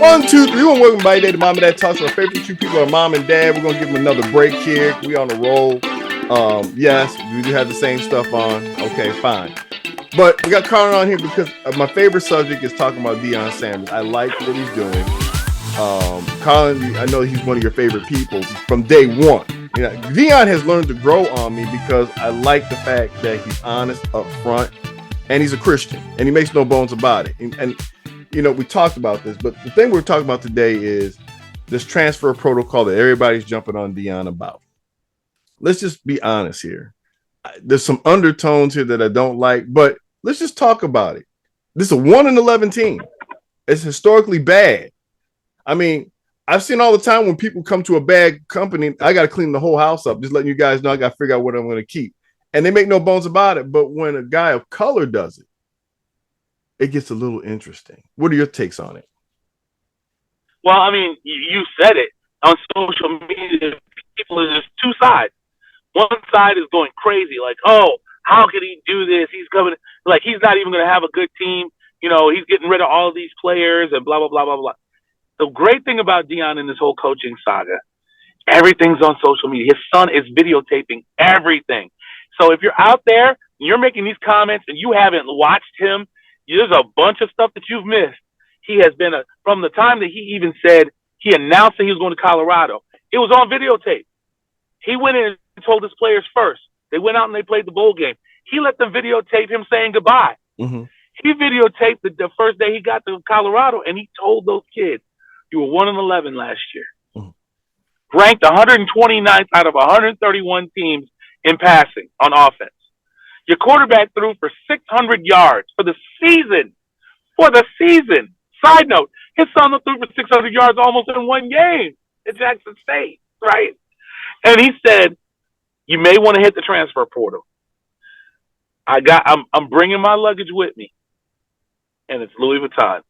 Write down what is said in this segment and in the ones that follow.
1, 2, 3. We're welcome by day to Mom and Dad Talks. Our favorite two people are Mom and Dad. We're gonna give them another break here. We on a roll. Yes, we do have the same stuff on. Okay, fine. But we got Carlin on here because my favorite subject is talking about Deion Sanders. I like what he's doing. Carlin, I know he's one of your favorite people from day one. You know, Deion has learned to grow on me because I like the fact that he's honest up front, and he's a Christian, and he makes no bones about it. And you know, we talked about this, but the thing we're talking about today is this transfer protocol that everybody's jumping on Deion about. Let's just be honest here. There's some undertones here that I don't like, but let's just talk about it. This is a 1-11 team. It's historically bad. I mean, I've seen all the time when people come to a bad company, I got to clean the whole house up. Just letting you guys know I got to figure out what I'm going to keep. And they make no bones about it. But when a guy of color does it, it gets a little interesting. What are your takes on it? Well, I mean, you said it. On social media, people are just two sides. One side is going crazy, like, oh, how could he do this? He's coming, like, he's not even going to have a good team. You know, he's getting rid of all of these players and blah, blah, blah, blah, blah. The great thing about Deion in this whole coaching saga, everything's on social media. His son is videotaping everything. So if you're out there and you're making these comments and you haven't watched him, there's a bunch of stuff that you've missed. He has been from the time that he even said he announced that he was going to Colorado. It was on videotape. He went in and told his players first. They went out and they played the bowl game. He let them videotape him saying goodbye. Mm-hmm. He videotaped the first day he got to Colorado, and he told those kids, "You were 1-11 last year, ranked 129th out of 131 teams in passing on offense. Your quarterback threw for 600 yards for the season. For the season. Side note, his son threw for 600 yards almost in one game at Jackson State, right? And he said, you may want to hit the transfer portal. I'm bringing my luggage with me, and it's Louis Vuitton.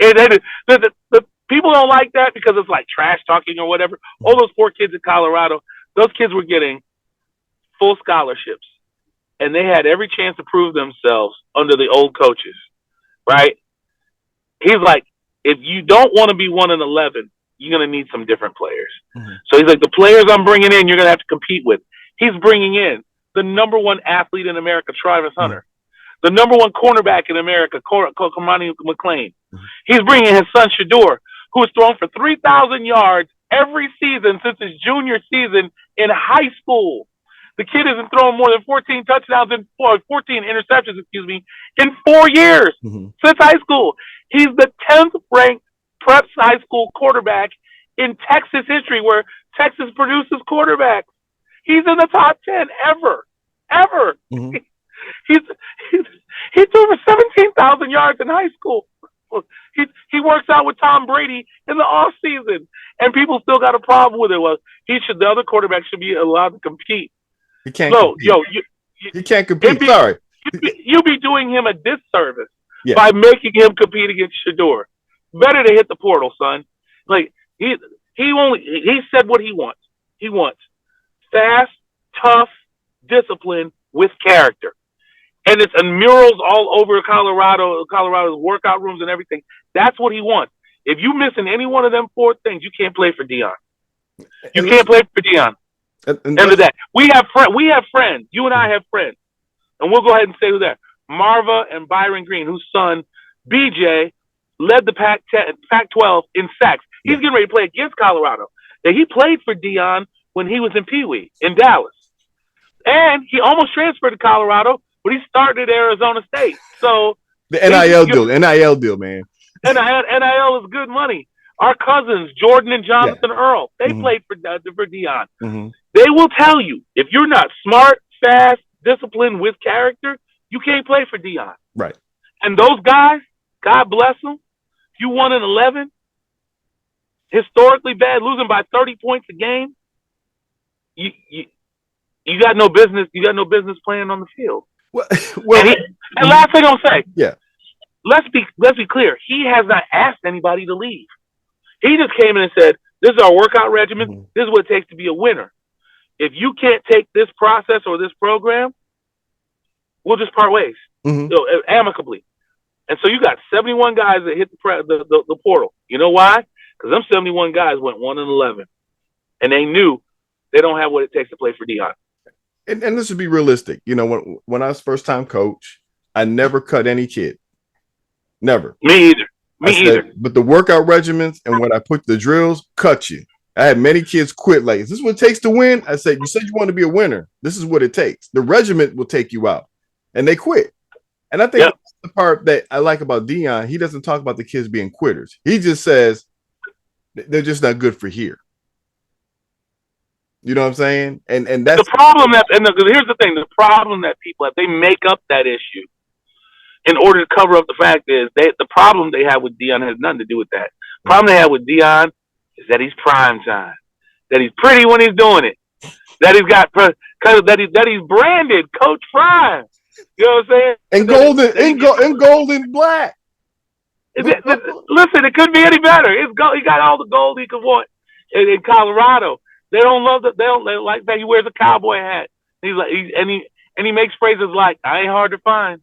And the people don't like that because it's like trash talking or whatever. All those poor kids in Colorado, those kids were getting full scholarships, and they had every chance to prove themselves under the old coaches, right? He's like, if you don't want to be 1-11, you're going to need some different players. Mm-hmm. So he's like, the players I'm bringing in, you're going to have to compete with. He's bringing in the number one athlete in America, Travis Hunter, the number one cornerback in America, Cormani McLean. Mm-hmm. He's bringing his son, Shador, who has thrown for 3,000 yards every season since his junior season in high school. The kid hasn't thrown more than 14 touchdowns and 14 interceptions, in 4 years since high school. He's the 10th ranked prep high school quarterback in Texas history, where Texas produces quarterbacks. He's in the top 10 ever. Mm-hmm. He threw for 17,000 yards in high school. He works out with Tom Brady in the off season, and people still got a problem with it. Well, the other quarterback should be allowed to compete. He can't. Compete. He can't compete. Sorry, you'll be doing him a disservice by making him compete against Shador. Better to hit the portal, son. Like he said what he wants. He wants fast, tough, discipline with character. And it's murals all over Colorado's workout rooms and everything. That's what he wants. If you missing any one of them four things, you can't play for Deion. You can't play for Deion. End of that. We have friends. You and I have friends. And we'll go ahead and say who that. Marva and Byron Green, whose son, BJ, led the Pac-12 in sacks. He's getting ready to play against Colorado. And he played for Deion when he was in Pee Wee in Dallas. And he almost transferred to Colorado, but he started at Arizona State. So the NIL deal, man. NIL is good money. Our cousins, Jordan and Jonathan Earl, they played for Deion. Mm-hmm. They will tell you, if you're not smart, fast, disciplined, with character, you can't play for Deion. Right. And those guys, God bless them, if you 1-11, historically bad, losing by 30 points a game, you got no business. You got no business playing on the field. And last thing I'll say, let's be clear. He has not asked anybody to leave. He just came in and said, "This is our workout regimen. Mm-hmm. This is what it takes to be a winner. If you can't take this process or this program, we'll just part ways, amicably." And so you got 71 guys that hit the portal. You know why? Because them 71 guys went 1-11, and they knew they don't have what it takes to play for Deion. And this would be realistic. You know, when I was first time coach, I never cut any kid. Never. Me either. Me either. But the workout regimens and when I put the drills, cut you. I had many kids quit. Like, is this what it takes to win? I said, you said you want to be a winner. This is what it takes. The regiment will take you out. And they quit. And I think that's the part that I like about Deion. He doesn't talk about the kids being quitters. He just says they're just not good for here. You know what I'm saying? And that's the problem here's the thing, the problem that people have, they make up that issue in order to cover up the fact is the problem they have with Deion has nothing to do with that. The problem they have with Deion is that he's prime time, that he's pretty when he's doing it, that he's got that he's branded Coach Prime. You know what I'm saying? And gold and black. Listen, it couldn't be any better. He got all the gold he could want in Colorado. They don't love that. They don't like that he wears a cowboy hat. He's like, he makes phrases like "I ain't hard to find"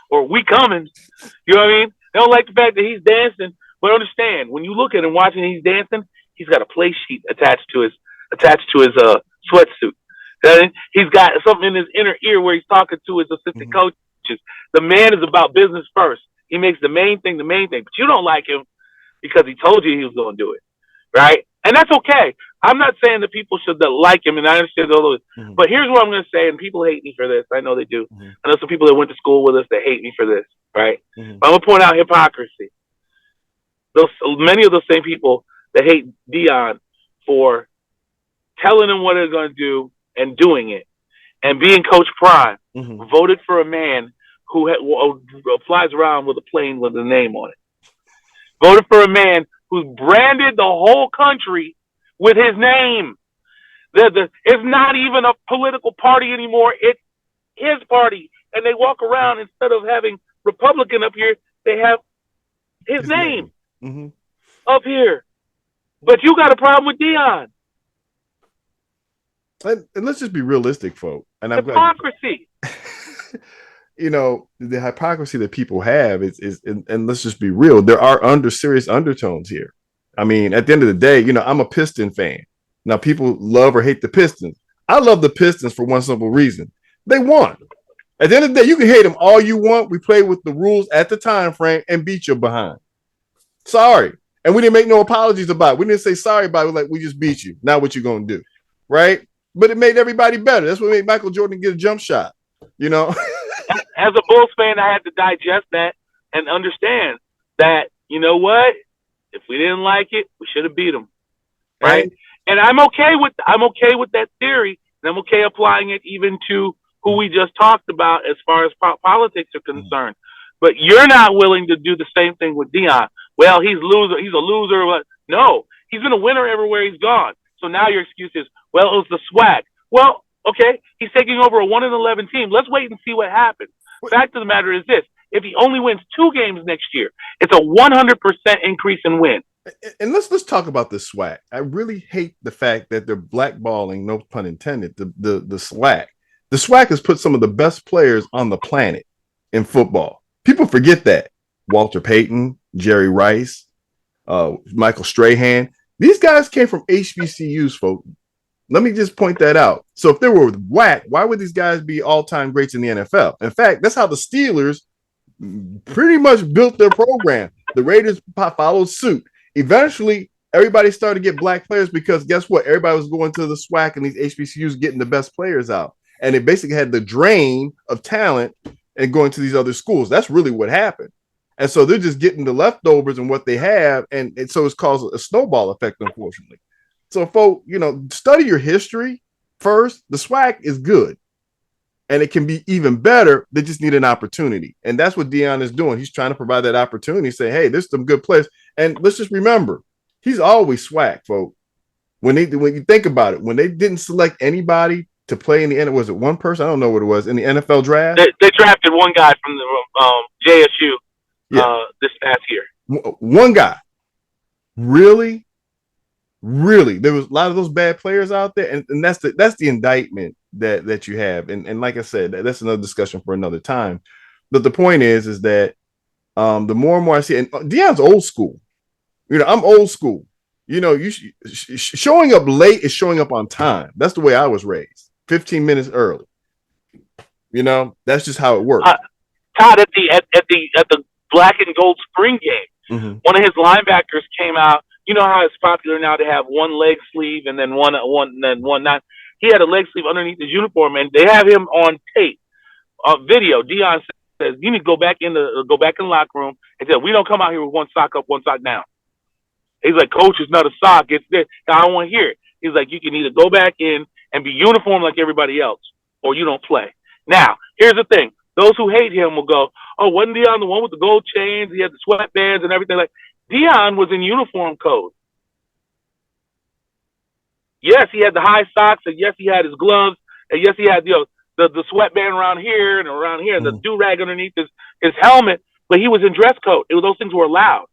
or "We coming." You know what I mean? They don't like the fact that he's dancing. But understand, when you look at him watching he's dancing, he's got a play sheet attached to his sweatsuit. He's got something in his inner ear where he's talking to his assistant coaches. The man is about business first. He makes the main thing the main thing. But you don't like him because he told you he was going to do it, right? And that's okay. I'm not saying that people should like him, and I understand all those. But here's what I'm going to say, and people hate me for this. I know they do. I know some people that went to school with us that hate me for this, right? But I'm going to point out hypocrisy. Many of those same people that hate Deion for telling him what they're going to do and doing it, and being Coach Prime, voted for a man who flies around with a plane with a name on it. Voted for a man who's branded the whole country with his name. It's not even a political party anymore. It's his party. And they walk around, instead of having Republican up here, they have his name up here. But you got a problem with Deion. And let's just be realistic, folks. And hypocrisy. You know, the hypocrisy that people have is and let's just be real. There are serious undertones here. I mean, at the end of the day, you know, I'm a Piston fan. Now, people love or hate the Pistons. I love the Pistons for one simple reason. They won. At the end of the day, you can hate them all you want. We played with the rules at the time frame and beat you behind. Sorry. And we didn't make no apologies about it. We didn't say sorry about it. Like, we just beat you. Now what you going to do? Right? But it made everybody better. That's what made Michael Jordan get a jump shot. You know? As a Bulls fan, I had to digest that and understand that, you know what? If we didn't like it, we should have beat them. Right? And I'm okay with that theory, and I'm okay applying it even to who we just talked about as far as politics are concerned. But you're not willing to do the same thing with Deion. Well, he's a loser. No, he's been a winner everywhere he's gone. So now your excuse is, well, it was the swag. Well, okay, he's taking over a 1-11 team. Let's wait and see what happens. Fact of the matter is this: if he only wins 2 games next year, it's a 100% increase in win. And let's talk about the swag. I really hate the fact that they're blackballing, no pun intended, the swag. The swag has put some of the best players on the planet in football. People forget that. Walter Payton, Jerry Rice, Michael Strahan. These guys came from HBCUs, folks. Let me just point that out. So if they were whack, why would these guys be all-time greats in the NFL? In fact, that's how the Steelers pretty much built their program. The Raiders followed suit. Eventually, everybody started to get black players because guess what? Everybody was going to the SWAC and these HBCUs getting the best players out. And it basically had the drain of talent and going to these other schools. That's really what happened. And so they're just getting the leftovers and what they have. And so it's caused a snowball effect, unfortunately. So, folks, you know, study your history first. The SWAC is good. And it can be even better. They just need an opportunity. And that's what Deion is doing. He's trying to provide that opportunity. Say, hey, there's some good players. And let's just remember, he's always SWAC, folks. When you think about it, when they didn't select anybody to play in the end, was it one person? I don't know what it was in the NFL draft. They drafted one guy from the JSU this past year. One guy. Really? There was a lot of those bad players out there, and that's the indictment that you have. And like I said, that's another discussion for another time. But the point is that The more and more I see, and Deion's old school. You know, I'm old school. You know, showing up late is showing up on time. That's the way I was raised. 15 minutes early. You know, that's just how it works. Todd, at the black and gold spring game, one of his linebackers came out. You know how it's popular now to have one leg sleeve and then one not. He had a leg sleeve underneath his uniform, and they have him on tape, video. Deion says, "You need to go back in the locker room and said we don't come out here with one sock up, one sock down." He's like, "Coach, it's not a sock. It's this. I don't want to hear it." He's like, "You can either go back in and be uniform like everybody else, or you don't play." Now, here's the thing. Those who hate him will go, "Oh, wasn't Deion the one with the gold chains? He had the sweatbands and everything." Like, Deion was in uniform code. Yes, he had the high socks, and yes, he had his gloves, and yes, he had the sweatband around here, and the do rag underneath his helmet. But he was in dress code. Those things were allowed.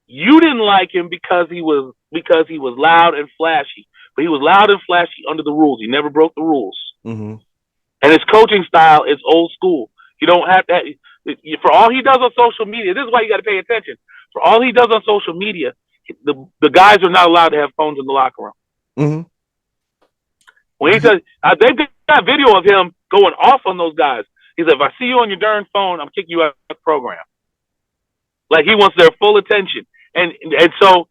You didn't like him because he was loud and flashy, but he was loud and flashy under the rules. He never broke the rules. And his coaching style is old school. You don't have to. For all he does on social media, this is why you got to pay attention. For all he does on social media, the guys are not allowed to have phones in the locker room. When he says they've got video of him going off on those guys. He said, "If I see you on your darn phone, I'm kicking you out of the program." Like, he wants their full attention, and so,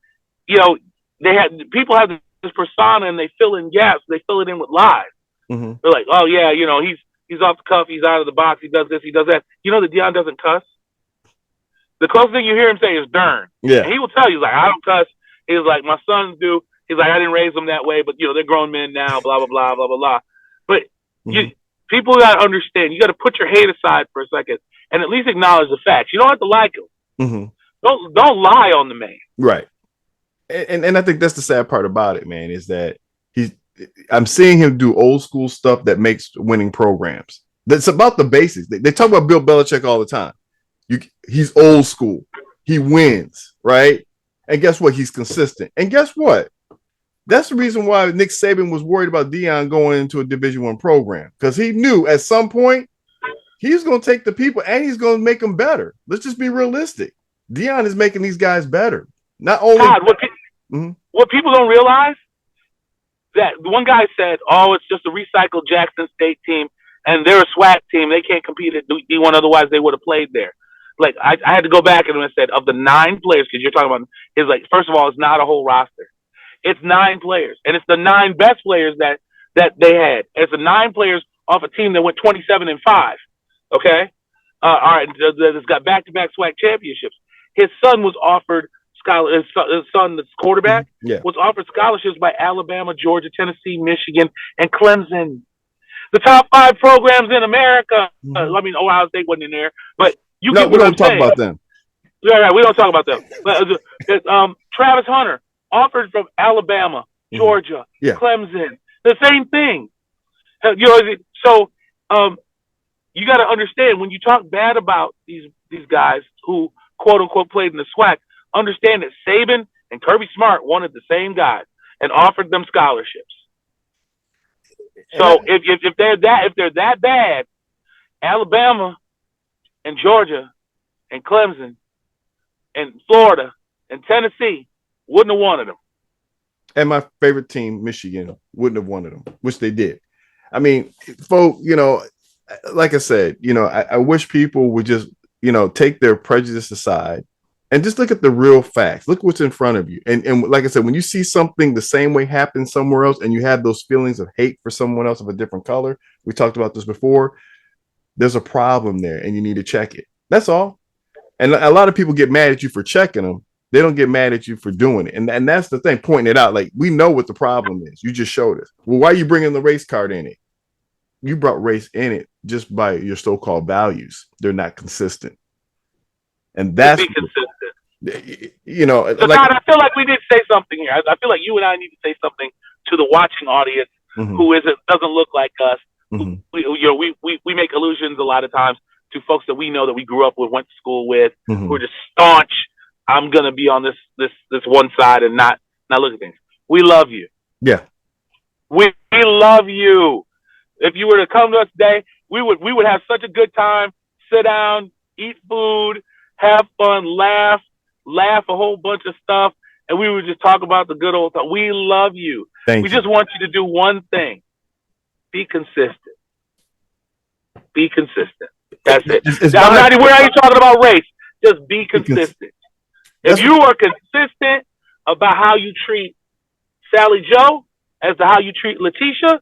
you know, people have this persona and they fill in gaps. They fill it in with lies. They're like, "Oh yeah, you know, he's off the cuff, he's out of the box, he does this, he does that." You know that Deion doesn't cuss. The closest thing you hear him say is "darn." Yeah, and he will tell you, he's like, "I don't cuss." He's like, "My sons do." He's like, "I didn't raise them that way, but you know, they're grown men now." Blah blah blah blah blah blah. But people got to understand. You got to put your hate aside for a second and at least acknowledge the facts. You don't have to like him. Don't lie on the man. Right. And I think that's the sad part about it, man, is that I'm seeing him do old school stuff that makes winning programs. That's about the basics. They talk about Bill Belichick all the time. He's old school. He wins, right? And guess what? He's consistent. And guess what? That's the reason why Nick Saban was worried about Deion going into a Division I program, because he knew at some point he's going to take the people and he's going to make them better. Let's just be realistic. Deion is making these guys better. Not only Todd, what people don't realize, that one guy said, "Oh, it's just a recycled Jackson State team, and they're a SWAC team. They can't compete at D1, otherwise they would have played there." Like, I had to go back and I said, of the 9 players, because you're talking about, is like, first of all, it's not a whole roster. It's 9 players, and it's the 9 best players that they had. It's the 9 players off a team that went 27-5. Okay, all right, that's got back-to-back SWAC championships. His son was offered his son, the quarterback, was offered scholarships by Alabama, Georgia, Tennessee, Michigan, and Clemson. The top 5 programs in America. I mean, Ohio State wasn't in there, but we don't talk about them. Right, we don't talk about them. But Travis Hunter, offered from Alabama, Georgia, Clemson, the same thing. You know, so you got to understand, when you talk bad about these guys who quote unquote played in the SWAC, understand that Saban and Kirby Smart wanted the same guys and offered them scholarships. So if they're that bad, Alabama and Georgia and Clemson and Florida and Tennessee wouldn't have wanted them. And my favorite team, Michigan, wouldn't have wanted them, which they did. I mean, folks, you know, like I said, you know, I wish people would just, you know, take their prejudice aside and just look at the real facts. Look what's in front of you. And like I said, when you see something the same way happen somewhere else and you have those feelings of hate for someone else of a different color, we talked about this before, there's a problem there and you need to check it. That's all. And a lot of people get mad at you for checking them. They don't get mad at you for doing it. And that's the thing, pointing it out. Like, we know what the problem is. You just showed us. Well, why are you bringing the race card in it? You brought race in it just by your so-called values. They're not consistent. And that's, you know, so like, Todd, I feel like we need to say something here. I feel like you and I need to say something to the watching audience who doesn't look like us. We make allusions a lot of times to folks that we know, that we grew up with, went to school with, who are just staunch. I'm gonna be on this one side and not look at things. We love you. Yeah, we love you. If you were to come to us today, we would have such a good time. Sit down, eat food, have fun, laugh a whole bunch of stuff, and we would just talk about the good old time. We love you. Thank We you. just want you to do one thing: be consistent. Be consistent. That's it. It's Now, I'm not. We're not even talking about race. Just be consistent. If you are consistent about how you treat Sally Joe as to how you treat Letitia,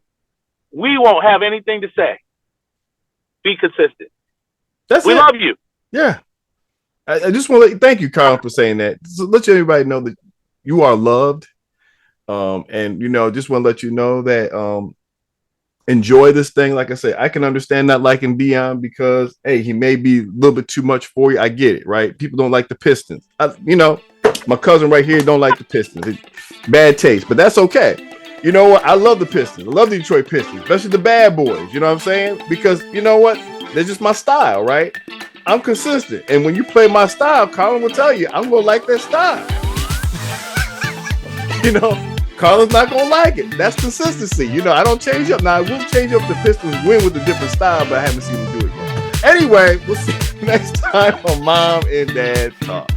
we won't have anything to say. Be consistent. We love you. Yeah. I just want to thank you, Carlin, for saying that. So let everybody know that you are loved. And just want to let you know that enjoy this thing. Like I said, I can understand not liking Deion because he may be a little bit too much for you. I get it, right? People don't like the Pistons. My cousin right here don't like the Pistons. It's bad taste, but that's okay. You know what? I love the Pistons. I love the Detroit Pistons, especially the bad boys. You know what I'm saying? Because you know what? They're just my style, right? I'm consistent. And when you play my style, Carlin will tell you, I'm going to like that style. Carlin's not going to like it. That's consistency. I don't change up. Now, I will change up the Pistons win with a different style, but I haven't seen him do it yet. Anyway, we'll see you next time on Mom and Dad Talk.